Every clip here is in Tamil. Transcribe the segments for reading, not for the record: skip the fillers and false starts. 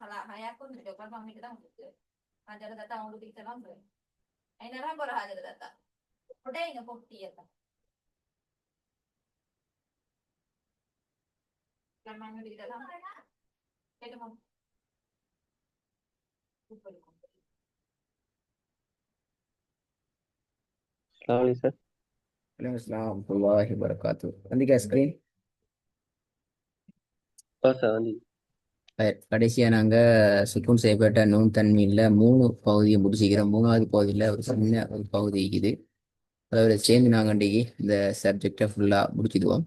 Salah saya pun video call mami kita gitu. Ada data untuk kita langsung. Ini orang baru ada data. Udah ini bukti ya tak. Kan mami di dalam. Kita mau. Assalamu alaikum. Waalaikumsalam warahmatullahi wabarakatuh. Nanti screen. Sandi. கடைசியா நாங்க சுக்குன் செய்யப்பட்ட நூன் தன்மையில 3 பகுதியை முடிச்சுக்கிறோம். 3வது பகுதியில ஒரு சின்ன ஒரு பகுதி இருக்குது. அதோட சேர்ந்து நாங்க இன்றைக்கு இந்த சப்ஜெக்டை ஃபுல்லா முடிச்சிடுவோம்.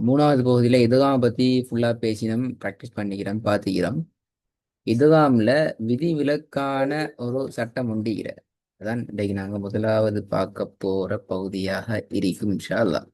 3வது பகுதியில இதுகாம் பத்தி ஃபுல்லா பேசினோம், ப்ராக்டிஸ் பண்ணிக்கிறோம், பார்த்துக்கிறோம். இதுகாம்ல விதிவிலக்கான ஒரு சட்டம் உண்டுகிற அதான் இன்றைக்கு நாங்க முதலாவது பார்க்க போற பகுதியாக இருக்கும் இன்ஷா அல்லாஹ்.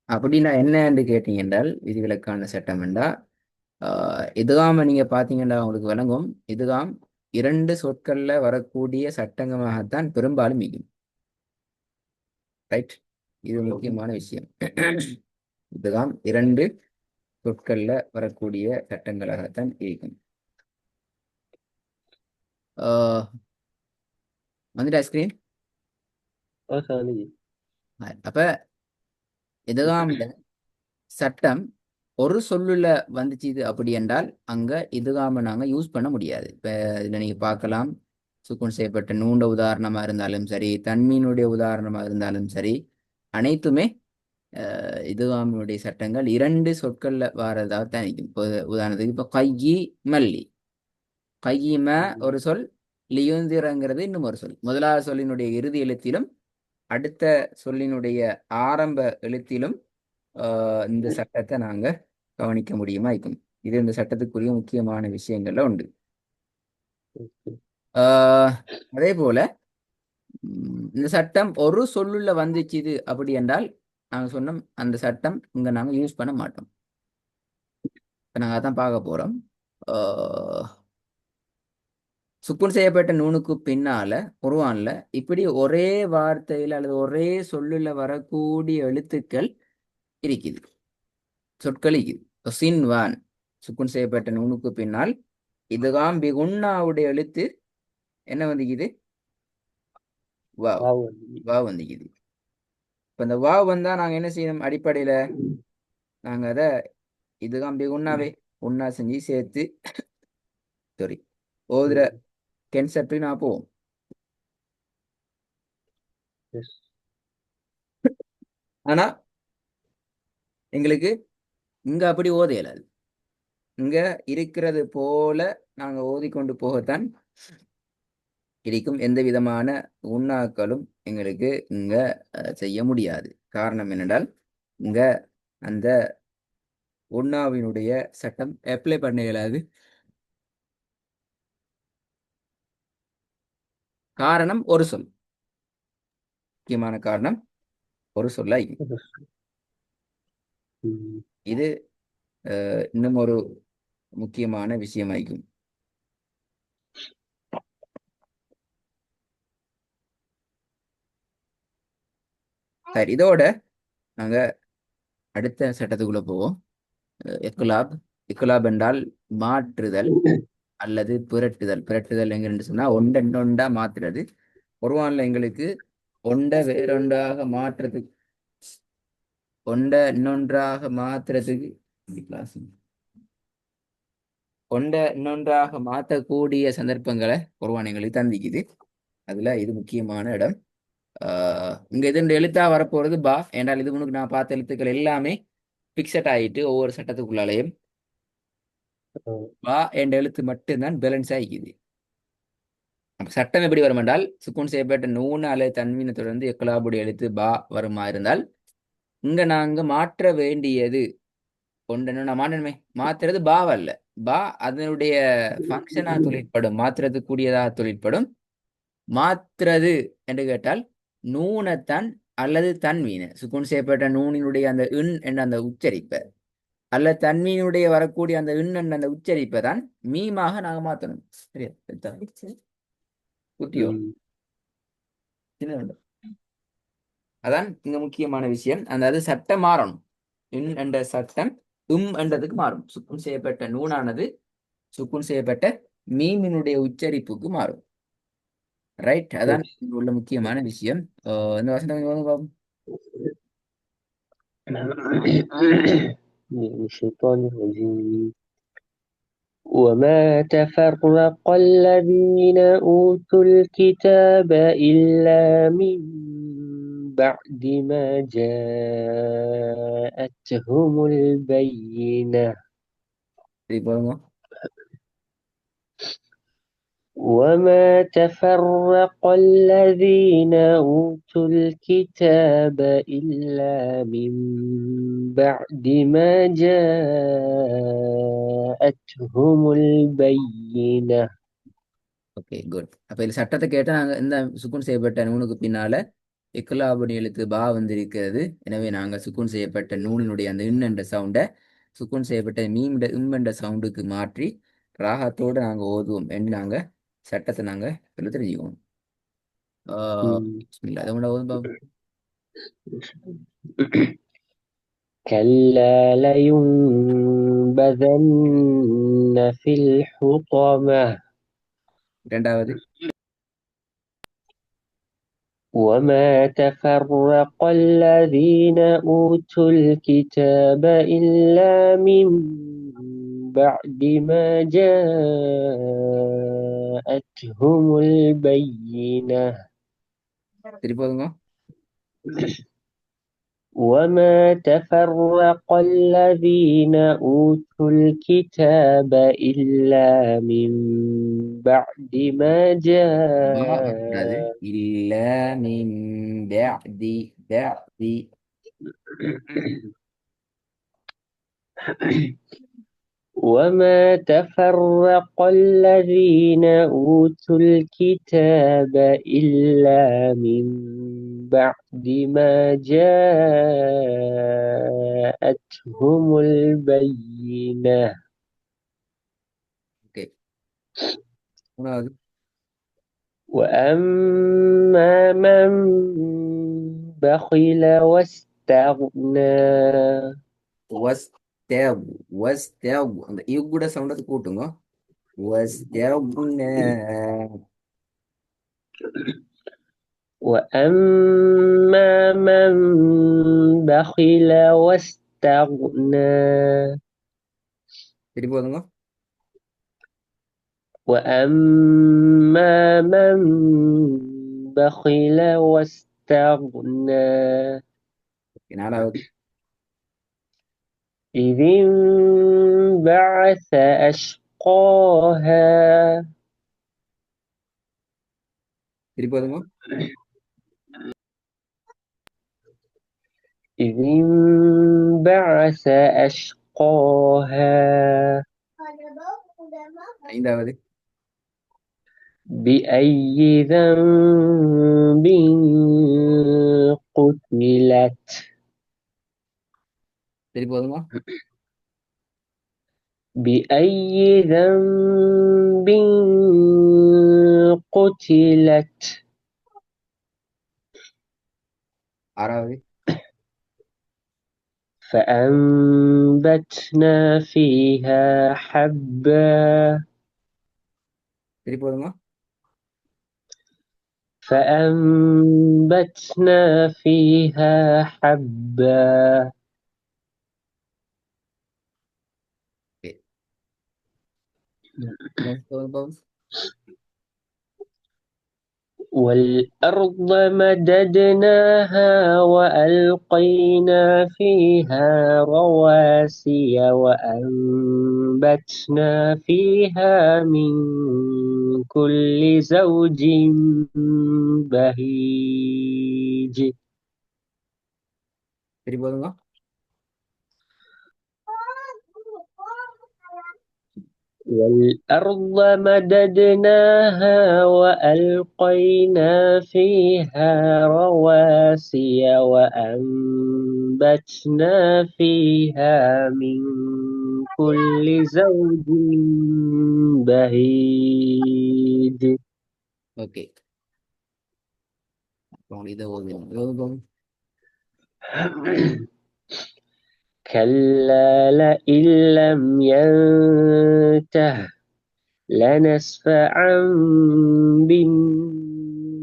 அப்படின்னா என்னன்னு கேட்டீங்க என்றால் விதிவிலக்கான சட்டம் என்றால் இதுகாம நீங்க பாத்தீங்கன்னா உங்களுக்கு விளங்கும். இதுகாம் 2 சொற்கள்ல வரக்கூடிய சட்டங்கமாகத்தான் பெரும்பாலும் மிகும். ரைட், இது முக்கியமான விஷயம். இதுகாம் 2 சொற்கள்ல வரக்கூடிய சட்டங்களாகத்தான் இருக்கும். வந்துட்டா ஸ்கிரீன்? Sandi. அப்ப இதுகாம்ல சட்டம் ஒரு சொல்லுல வந்துச்சு இது அப்படி என்றால் அங்க இதுகாம நாங்க யூஸ் பண்ண முடியாது. இப்ப இதுல நீங்க பார்க்கலாம், சுக்குன் செய்யப்பட்ட நூண்ட உதாரணமா இருந்தாலும் சரி, தன்மீனுடைய உதாரணமா இருந்தாலும் சரி, அனைத்துமே இதுகாமினுடைய சட்டங்கள் 2 சொற்கள்ல வாரதா தான் இருக்கும். இப்போ உதாரணத்துக்கு இப்போ கையி மல்லி, கையிம ஒரு சொல், லியுந்திரங்கிறது இன்னும் ஒரு சொல். முதலாவது சொல்லினுடைய இறுதி எழுத்திலும் அடுத்த சொல்லினுடைய ஆரம்ப எழுத்திலும் இந்த சட்டத்தை நாங்க கவனிக்க முடியுமா இருக்கும். இது இந்த சட்டத்துக்குரிய முக்கியமான விஷயங்கள்ல உண்டு. அதே போல இந்த சட்டம் ஒரு சொல்லுள்ள வந்துச்சு இது அப்படி என்றால் நாங்க சொன்னோம் அந்த சட்டம் இங்க நாங்க யூஸ் பண்ண மாட்டோம். இப்ப நாங்க அதான் பார்க்க போறோம். சுக்குன் செய்யப்பட்ட நூனுக்கு பின்னால குர்ஆன்ல இப்படி ஒரே வார்த்தையில அல்லது ஒரே சொல்லுல வரக்கூடிய எழுத்துக்கள் இருக்குது, சொற்கள் இருக்குது. சின்வான் சுக்குன் செய்யப்பட்ட நூனுக்கு பின்னால் இதுகாம் பிகுன்னாவுடைய எழுத்து என்ன வந்துக்குது? வாவ். வாவ் வந்துக்குது. இப்ப இந்த வாவ் வந்தா நாங்க என்ன செய்யணும்? அடிப்படையில நாங்க அதை இதுகாம் பிகுன்னாவே ஒன்னா செஞ்சு சேர்த்து சாரி ஓதுற கென்செப்ட் நான் போவோம். ஆனா எங்களுக்கு இங்க அப்படி ஓத இயலாது. இங்க இருக்கிறது போல நாங்க ஓதிக்கொண்டு போகத்தான் இருக்கும். எந்த விதமான உண்ணாக்களும் எங்களுக்கு இங்க செய்ய முடியாது. காரணம் என்னென்றால் இங்க அந்த உண்ணாவினுடைய சட்டம் அப்ளை பண்ண இயலாது. காரணம் ஒரு சொல், முக்கியமான காரணம் ஒரு சொல்ல. இது இன்னும் ஒரு முக்கியமான விஷயமாகும். சரி, இதோட நாங்க அடுத்த சட்டத்துக்குள்ள போவோம். இக்லாப். இக்லாப் என்றால் மாற்றுதல் அல்லது புரட்டுதல். புரட்டுதல் எங்க சொன்னா ஒன்றா மாத்துறது. குர்ஆன்ல எங்களுக்கு வேறொன்றாக மாற்றுறதுக்கு இன்னொன்றாக மாத்துறதுக்கு இன்னொன்றாக மாற்றக்கூடிய சந்தர்ப்பங்களை குர்ஆன் எங்களுக்கு தந்திக்குது. அதுல இது முக்கியமான இடம். இங்க இது எழுத்தா வரப்போறது பா என்றால் இது முன்னுக்கு நான் பார்த்த எழுத்துக்கள் எல்லாமே பிக்சட் ஆயிட்டு ஒவ்வொரு சட்டத்துக்குள்ளாலையும் பா என்ற எழுத்து மட்டும்தான் பேலன்ஸ் ஆகிக்குது. சட்டம் எப்படி வரும் என்றால் சுக்குன் செய்யப்பட்ட நூன் அல்லது தன்மீனை தொடர்ந்து இக்லாபுடைய எழுத்து பா வருமா இருந்தால் இங்க நாங்க மாற்ற வேண்டியது ஒன்று. நான் மாற்றணுமே, மாத்துறது பாவல்ல. பா அதனுடைய ஃபங்க்ஷனா தொழிற்படும், மாத்துறது கூடியதாக தொழிற்படும். மாத்துறது என்று கேட்டால் நூனத்தான் அல்லது தன்மீன் சுக்குன் செய்யப்பட்ட நூனினுடைய அந்த இன் என்ற அந்த உச்சரிப்பை அல்ல தன்மீனுடைய வரக்கூடிய அந்த இன் என்ற அந்த உச்சரிப்பை தான் மீமாக நாங்க மாத்தணும். சரியா? குட்டியோ அதான் இங்க முக்கியமான விஷயம். அந்த சட்டம் மாறணும். இன் என்ற சட்டம் என்றதுக்கு மாறும். சுத்தம் செய்யப்பட்ட நூனானது சுக்குன் செய்யப்பட்ட மீமினுடைய உச்சரிப்புக்கு மாறும். ரைட், அதான் இங்க உள்ள முக்கியமான விஷயம். இந்த வசனம் கொஞ்சம் ஓதுங்க பாப்போம். من الشيطان الرجيم وما تفرق الذين أوتوا الكتاب إلا من بعد ما جاءتهم البينة சரி போதுங்க. وما تفرق الذين أوتوا الكتاب إلا من بعد ما جاءتهم البينة ஓகே குட். அப்ப இதுல சட்டத்தை கேட்டா நாங்க இந்த சுக்குன் செய்யப்பட்ட நூனுக்கு பின்னால இக்குலாபடி எழுத்து பா வந்திருக்கிறது. எனவே நாங்க சுக்குன் செய்யப்பட்ட நூலினுடைய அந்த இன் என்ற சவுண்டை சுக்குன் செய்யப்பட்ட மீம் என்ற சவுண்டுக்கு மாற்றி ராகத்தோடு நாங்க ஓதுவோம் என்று நாங்க சட்டத்தை நாங்க சொல்ல தெரிஞ்சுக்குவோம். பிஸ்மில்லா. அதை கூட ஓதும் பாப்போம். كلا لينبذن في الحطمة இரண்டாவது. وما تفرق الذين أوتوا الكتاب إلا من بعد ما جاءتهم البينة திருப்பி போதுங்க. وما تفرق الذين أوتوا الكتاب إلا من بعد ما கூடாது. இல்ல மின் பஅதி பஅதி. وما تفرق الذين أوتوا الكتاب إلا من بعد ما جاءتهم البينة ஓகே. மூணாவது. وأما من بخل واستغنى வஸ்தவ் அந்த இவ் கூட சவுண்டத்தை கூட்டுங்க. வஸ்தவ்ன. وأما من بخل واستغنى திருப்பி போதுங்க. وأما من بخل واستغنى நாலாவது. إذ انبعث أشقاها திருப்பி போதுங்க. إذ انبعث أشقاها ஐந்தாவது. بأي ذنب قتلت திருப்பி போதுங்க. بأي ذنب قتلت ஆறாவது. فأنبتنا فيها حبا திருப்பி போதுங்க. فأنبتنا فيها حبا والأرض مددناها وألقينا فيها رواسي وأنبتنا فيها من كل زوج بهيج திருப்பி போதுங்க. والأرض مددناها وألقينا فيها رواسي وأنبتنا فيها من كل زوج بهيج ஓகே. அப்புறம் இதை ஓதுவோம். كلا لئن لم ينته لنسفعا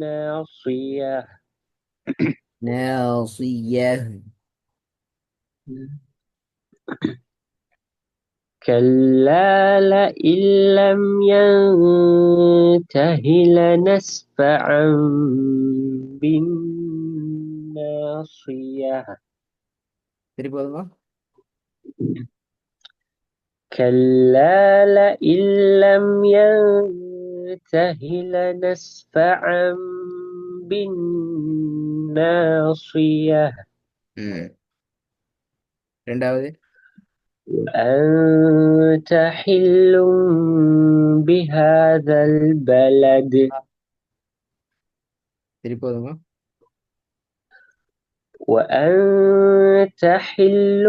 بالناصية ناصية. كلا لئن لم ينته لنسفعا بالناصية திருப்பி போதுமா? كلا لئن لم ينته لنسفعا بالناصية ரெண்டாவது أنت حل بهذا البلد திருப்பி போதுமா? وأنت حل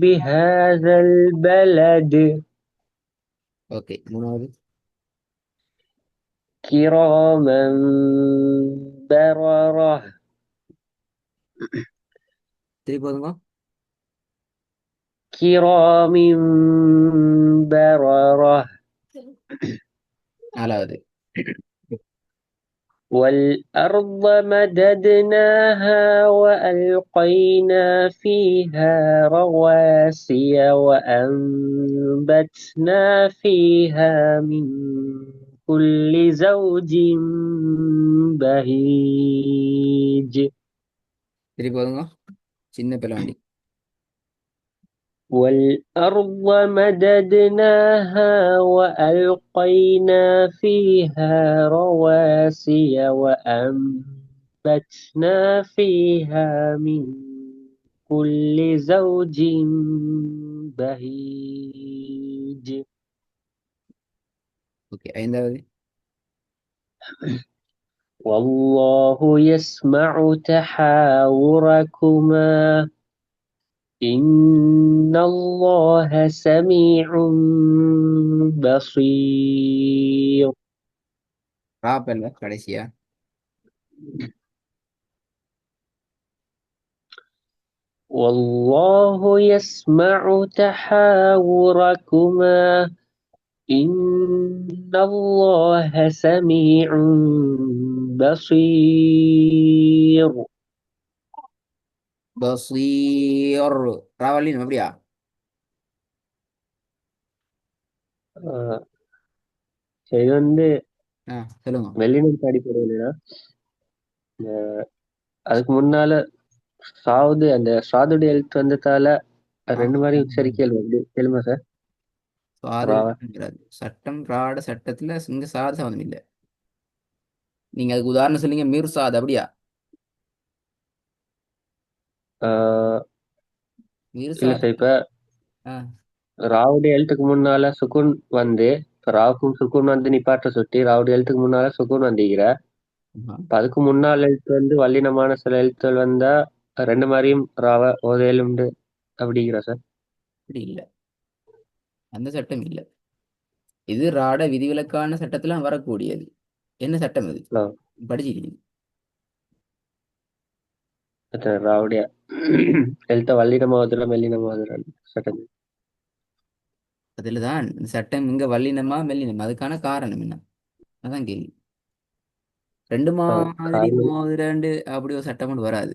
بهذا البلد ஓகே. மூணாவது كراما بررة திருப்பி போதுமா? كرام بررة நாலாவது والأرض مددناها وألقينا فيها رواسي وأنبتنا فيها من كل زوج بهيج திருப்பி போதுமா? சின்ன பிள்ளாண்டி والأرض مددناها وألقينا فيها رواسي وأنبتنا فيها من كل زوج بهيج ஓகே. ஐந்தாவது والله يسمع تحاوركما إن الله سميع بصير ராப்பல்ல கடைசியா والله يسمع تحاوركما إن الله سميع بصير பசீர். ராவலின் அப்படியா? ஆஹ் இது வந்து சொல்லுங்க. வெளிநாட்டு அடிப்படையிலனா அதுக்கு முன்னால சாவுது அந்த சாதுடைய எழுத்து வந்ததால ரெண்டு மாதிரி உச்சரிக்கைகள் வந்து கேளுமா சார் சாது ராவா சட்டம் ராட சட்டத்துல இங்க சாது சம்மந்தம் இல்லை. நீங்க அதுக்கு உதாரணம் சொன்னீங்க மீர் சாது அப்படியா? மீர் இல்ல சாது சார் இப்ப ஆ, ராவுடைய எழுத்துக்கு முன்னால சுகுன் வந்து இப்ப ராவுக்கும் சுகுன் வந்து நிப்பாட்ட சுட்டி ராவுடைய எழுத்துக்கு முன்னால சுகுன் வந்திக்கிற ஆமா. இப்ப அதுக்கு முன்னால எழுத்து வந்து வல்லினமான சில எழுத்துகள் வந்தா ரெண்டு மாதிரியும் ராவ ஓதையில் உண்டு அப்படிங்கிற சார் அப்படி இல்லை, அந்த சட்டம் இல்லை. இது ராட விதிவிலக்கான சட்டத்துல வரக்கூடியது. என்ன சட்டம் இது? ஆ, படிச்சிருக்கீங்க? அது ராவுடைய எழுத்த வல்லினமாவதுல மெல்லினமாவதுல சட்டம் அதுல தான் இந்த சட்டம் இங்க வல்லினமா மெல்லினமா அதுக்கான காரணம் என்ன? அதான் கேள்வி. ரெண்டு மாதிரி காரணம் மோதிரண்டு அப்படி ஒரு சட்டம் கொண்டு வராது.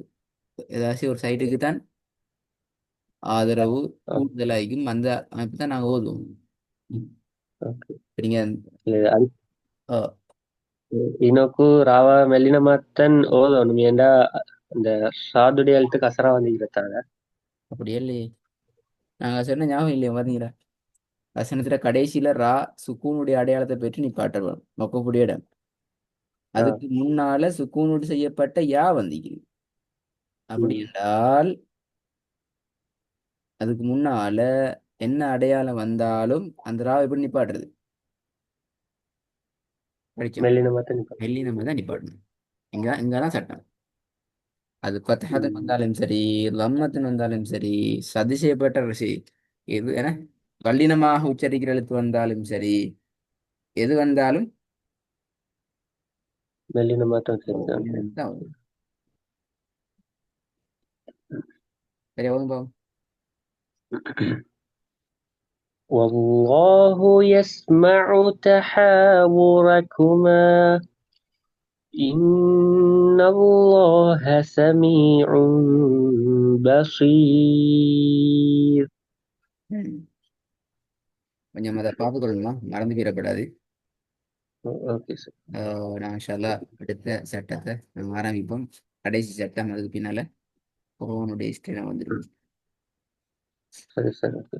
ஏதாச்சும் ஒரு சைட்டுக்கு தான் ஆதரவு ஆ, கூடுதலாகும் அந்த அமைப்பு தான் நாங்கள் ஓதுவோம். ஓகே. இப்ப நீங்க இல்ல, அது ஆ, இன்னொக்கு ராவா மெல்லினமாத்தன் ஓதணும் ஏண்டா அந்த சாதுடைய எழுத்துக்கு அசரா வந்துக்கிறதால அப்படியே இல்லையே. நாங்க சொன்ன ஞாபகம் இல்லையா? பாத்தீங்களா வசனத்துல கடைசியில ரா சுக்கூனுடைய அடையாளத்தை பெற்று நிப்பாட்டுவோம் மொக்கக்கூடிய இடம். ஆ, அதுக்கு முன்னால சுக்கூனோடு செய்யப்பட்ட யா வந்திக்குது. அப்படி ம், என்றால் அதுக்கு முன்னால என்ன அடையாளம் வந்தாலும் அந்த ராவை எப்படி நிப்பாட்டுறது? படிச்சோம். மெல்லினமாத்தன் வெள்ளி நம்ம தான் நிப்பாட்டணும். இங்கதான் சட்டம். அது பத்தஹத்துன்னு வந்தாலும் சரி, லம்மத்துன்னு வந்தாலும் சரி, சதி செய்யப்பட்ட ரிஷி எது என வல்லினமாக உச்சரிக்கிற எழுத்து வந்தாலும் சரி, எது வந்தாலும் மெல்லினமாத்தன் சரிதான் வல்லினம் தான் வரும். சரி, போதும். والله يسمع تحاوركما إن الله سميع بصير. ம். கொஞ்சம் அதை பார்த்துக்கொள்ளலாம், மறந்து போயிடக்கூடாது. Okay sir. நான் இன்ஷா அல்லாஹ் அடுத்த சட்டத்தை நம்ம ஆரம்பிப்போம். கடைசி சட்டம், அதுக்கு பின்னால குர்ஆனுடைய ஹிஸ்டரி வந்துடும். சரி சார். ஓகே.